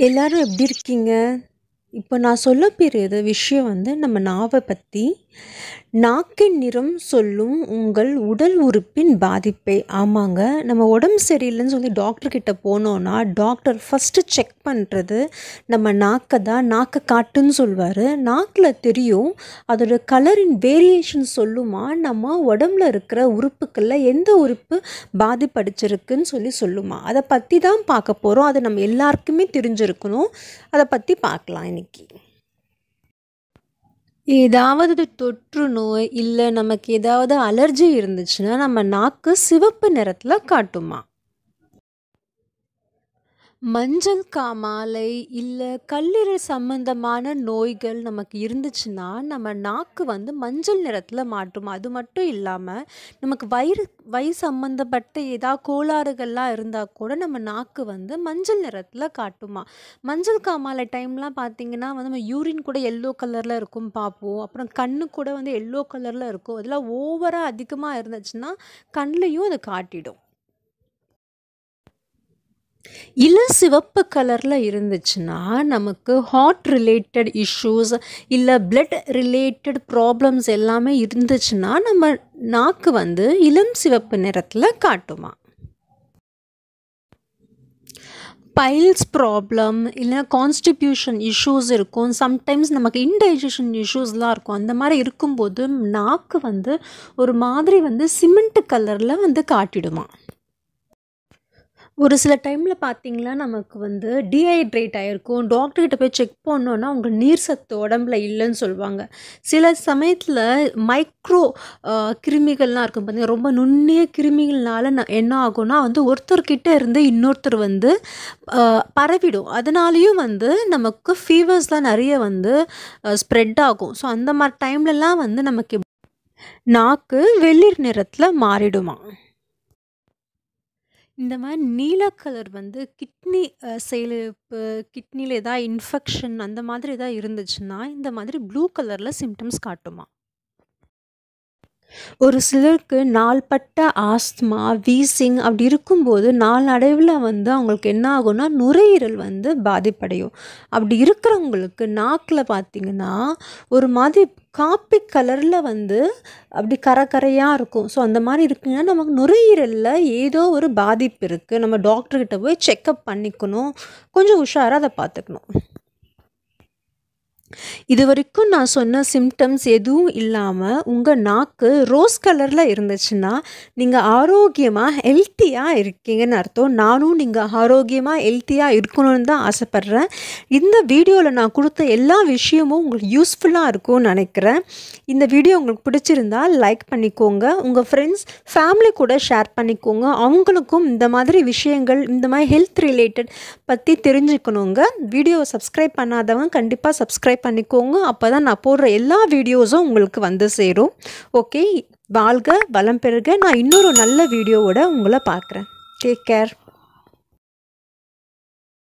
எல்லாரும் எப்படி இருக்கீங்க? இப்போ நான் சொல்லப்போற விஷயம் வந்து நம்ம நாவை பத்தி. நாக்கின் நிறம் சொல்லும் உங்கள் உடல் உறுப்பின் பாதிப்பை. ஆமாங்க. நம்ம உடம்பு சரியில்லைன்னு சொல்லி டாக்டர் கிட்ட போனோம்னா, டாக்டர் ஃபர்ஸ்ட்டு செக் பண்ணுறது நம்ம நாக்கை தான். நாக்கை காட்டுன்னு சொல்வார். நாக்கில் தெரியும். அதோட கலரின் வேரியேஷன் சொல்லுமா, நம்ம உடம்புல இருக்கிற உறுப்புக்களில் எந்த உறுப்பு பாதிப்படைச்சிருக்குன்னு சொல்லுமா. அதை பற்றி தான் பார்க்க போகிறோம். அது நம்ம எல்லாருக்குமே தெரிஞ்சிருக்கணும். அதை பற்றி பார்க்கலாம் இன்னைக்கு. ஏதாவது தொற்று நோய் இல்லை நமக்கு ஏதாவது அலர்ஜி இருந்துச்சுன்னா நம்ம நாக்கு சிவப்பு நிறத்தில் காட்டுமா. மஞ்சள் காமாலை இல்லை கல்லீரல் சம்பந்தமான நோய்கள் நமக்கு இருந்துச்சுன்னா நம்ம நாக்கு வந்து மஞ்சள் நிறத்தில் மாட்டுமா. அது மட்டும் இல்லாமல் நமக்கு வயிறு சம்மந்தப்பட்ட ஏதாவது கோளாறுகள்லாம் இருந்தால் கூட நம்ம நாக்கு வந்து மஞ்சள் நிறத்தில் காட்டுமா. மஞ்சள் காமாலை டைம்லாம் பார்த்திங்கன்னா வந்து நம்ம யூரின் கூட எல்லோ கலரில் இருக்கும் பார்ப்போம். அப்புறம் கண்ணு கூட வந்து எல்லோ கலரில் இருக்கும். அதெல்லாம் ஓவராக அதிகமாக இருந்துச்சுன்னா கண்லேயும் அது காட்டிடும். சிவப்பு கலரில் இருந்துச்சுன்னா நமக்கு ஹார்ட் ரிலேட்டட் இஷ்யூஸ் இல்லை பிளட் ரிலேட்டட் ப்ராப்ளம்ஸ் எல்லாமே இருந்துச்சுன்னா நம்ம நாக்கு வந்து இளம் சிவப்பு நிறத்தில் காட்டுமா. பைல்ஸ் ப்ராப்ளம் இல்லை கான்ஸ்டிபியூஷன் இஷ்யூஸ் இருக்கும். சம்டைம்ஸ் நமக்கு இன்டைஜஷன் இஷ்யூஸ்லாம் இருக்கும். அந்த மாதிரி இருக்கும்போது நாக்கு வந்து ஒரு மாதிரி வந்து சிமெண்ட் கலரில் வந்து காட்டிடுமா. ஒரு சில டைமில் பார்த்திங்கன்னா நமக்கு வந்து டீஹைட்ரேட் ஆகிருக்கும். டாக்டர்கிட்ட போய் செக் பண்ணோன்னா உங்கள் நீர் சத்து உடம்புல இல்லைன்னு சொல்லுவாங்க. சில சமயத்தில் மைக்ரோ கிருமிகள்லாம் இருக்கும் பார்த்திங்கன்னா, ரொம்ப நுண்ணிய கிருமிகள்னால என்ன ஆகும்னா வந்து ஒருத்தர்கிட்ட இருந்து இன்னொருத்தர் வந்து பரவிடும். அதனாலேயும் வந்து நமக்கு ஃபீவர்ஸ்லாம் நிறைய வந்து ஸ்ப்ரெட் ஆகும். ஸோ அந்த மாதிரி டைம்லலாம் வந்து நமக்கு நாக்கு வெளிர் நிறத்தில் மாறிடுமா. இந்த மாதிரி நீல கலர் வந்து கிட்னி செயலிழப்பு, கிட்னியில் ஏதாவது இன்ஃபெக்ஷன் அந்த மாதிரி ஏதாவது இருந்துச்சுன்னா இந்த மாதிரி ப்ளூ கலரில் சிம்டம்ஸ் காட்டுமா. ஒரு சிலருக்கு நாள்பட்ட ஆஸ்துமா, வீசிங் அப்படி இருக்கும்போது நாளடைவில் வந்து அவங்களுக்கு என்ன ஆகும்னா நுரையீரல் வந்து பாதிப்படையும். அப்படி இருக்கிறவங்களுக்கு நாக்கில் பார்த்திங்கன்னா ஒரு மாதிரி காப்பி கலரில் வந்து அப்படி கரையாக இருக்கும். ஸோ அந்த மாதிரி இருக்குங்கன்னா நமக்கு நுரையீரலில் ஏதோ ஒரு பாதிப்பு இருக்குது. நம்ம டாக்டர்கிட்ட போய் செக்கப் பண்ணிக்கணும். கொஞ்சம் உஷாராக அதை பார்த்துக்கணும். இது வரைக்கும் நான் சொன்ன சிம்டம்ஸ் எதுவும் இல்லாமல் உங்கள் நாக்கு ரோஸ் கலரில் இருந்துச்சுன்னா நீங்கள் ஆரோக்கியமாக ஹெல்த்தியாக இருக்கீங்கன்னு அர்த்தம். நானும் நீங்கள் ஆரோக்கியமாக ஹெல்த்தியாக இருக்கணும்னு தான் ஆசைப்பட்றேன். இந்த வீடியோவில் நான் கொடுத்த எல்லா விஷயமும் உங்களுக்கு யூஸ்ஃபுல்லாக இருக்கும்னு நினைக்கிறேன். இந்த வீடியோ உங்களுக்கு பிடிச்சிருந்தா லைக் பண்ணிக்கோங்க. உங்கள் ஃப்ரெண்ட்ஸ் ஃபேமிலி கூட ஷேர் பண்ணிக்கோங்க. அவங்களுக்கும் இந்த மாதிரி விஷயங்கள், இந்த மாதிரி ஹெல்த் ரிலேட்டட் பற்றி தெரிஞ்சுக்கணுங்க. வீடியோவை சப்ஸ்கிரைப் பண்ணாதவங்க கண்டிப்பாக சப்ஸ்கிரைப் பண்ணிக்கோங்க. அப்போ தான் நான் போடுற எல்லா வீடியோஸும் உங்களுக்கு வந்து சேரும். ஓகே, வாழ்க வளம் பெறுக. நான் இன்னொரு நல்ல வீடியோவோட உங்களை பார்க்குறேன். Take care.